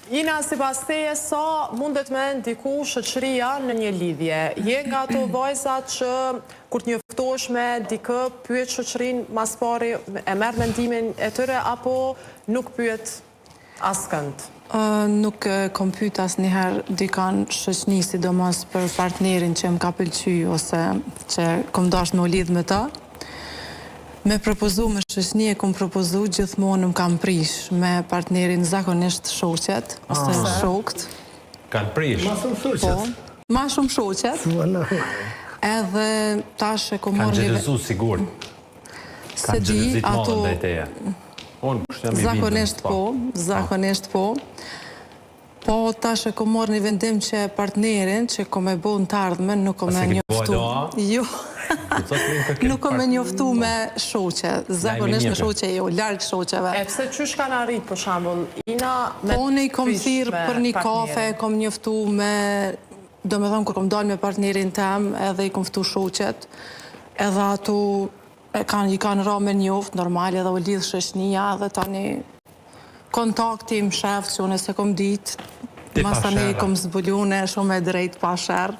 Ina, sipas teje, sa mundet me ndiku shoqëria në një lidhje? Je nga ato vajzat që kur të njoftohesh me dikë, pyet shoqërinë mas pari, e merr mendimin e tyre apo nuk pyet askënd? Nuk kom pyet asnjëherë dikon shoqëni, sidomos për partnerin që më ka pëlqy ose që kom dashur me u lidh me ta. Me propozu me shoqëni e kom propozu gjithmonë më kam prish me partnerin, zakonisht shoqet ose shokt. Kanë prish? Ma shumë shoqet? Po, ma shumë shoqet. Edhe tash e kom marrë... Kanë gjelëzu sigur? Se di, ato... Zakonisht po. Po, tash e kom marrë një vendim që partnerin që kom e bo në të ardhmen nuk kom e njoftu. Jo. Nuk kom e njoftu me shoqe, zakonisht me shoqe jo, larg shoqeve. E pse qysh kanë arrit, për shembull, Ina me po, ne i kom thirrë për një kafe, kom njoftu me, do me thonë, kur kom dalë me partnerin tem, edhe i kom ftu shoqet, edhe ato i kanë ra me njoft, normal, edhe u lidh shoqënia, edhe tani kontakti më shef, që unë se kom ditë, mas tani i kom zbulune, shumë e drejt pa sherr.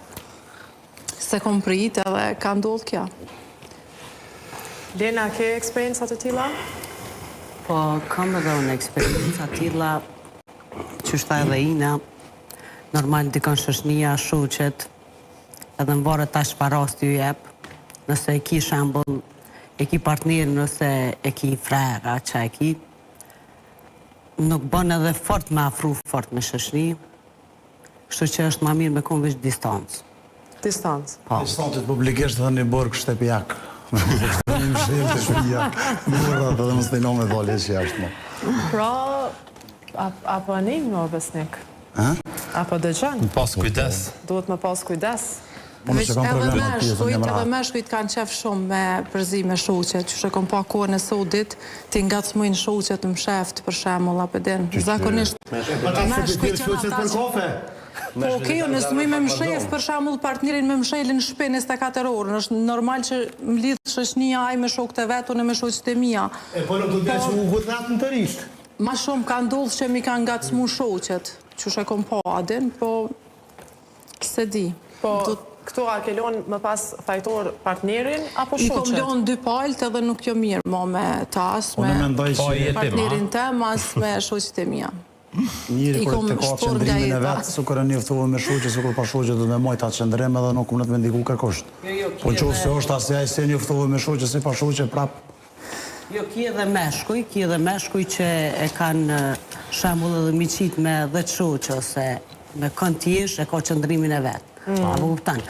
Se kom prit edhe ka ndodhë kja. Lena, ke eksperiencat të tilla? Po, kam edhe unë eksperiencat të tilla, që shta edhe Ina, normal dikon shoqënia, shoqet, edhe në varet tash pa rast ju jep, nëse e ki shembull, e ki partnerin, nëse e ki frera, që e ki, nuk bën edhe fort me afru fort me shoqëni, kështu që është ma mirë me kon veç distancë. Distancë. Distancët publikisht dhe një borg shtepjak. Një mshirë të shtepjak. Borgat dhe më stejno me dole që jashtë më. Pra, apo anim në besnik? Apo dëgjon? Më pas kujdes. Duhet më pas kujdes. Edhe meshkujt kanë qef shumë me përzi me shoqet, që kom pa kohën e sodit, ti ngacmojnë shoqet më sheft, për shemull, apo din. Zakonisht, meshkujt janë ata që... Po, okej, nësë më me mshef, për shamull partnerin me mshelin në shpe 24 orë, është normal që më lidhë shoqënia aj me shokët e vetë, unë me shokët e mia. E po nuk do të që u vëtrat në të rishtë? Ma shumë ka ndodhë që mi ka ngacmu shoqet, që shë kom pa adin, po se di. Po, këtu a ke lonë më pas fajtor partnerin, apo shoqet? I kom lonë dy palët edhe nuk jo mirë, ma me tas, me partnerin tem, as me shokët e mia. Njëri kërë të ka qëndrimin e vetë, su kërë njëftuve me shoqe, su kërë pa shoqe du me majtë atë qëndrim edhe nuk këmënët me ndiku kërkosht. Po që se është asja i se njëftuve me shoqe, si pa shoqe prap. Jo, ki edhe meshkuj që e kanë shembull edhe miqit me 10 shoqe, ose me kënd t'jesh e ka qëndrimin e vetë. Apo kuptan.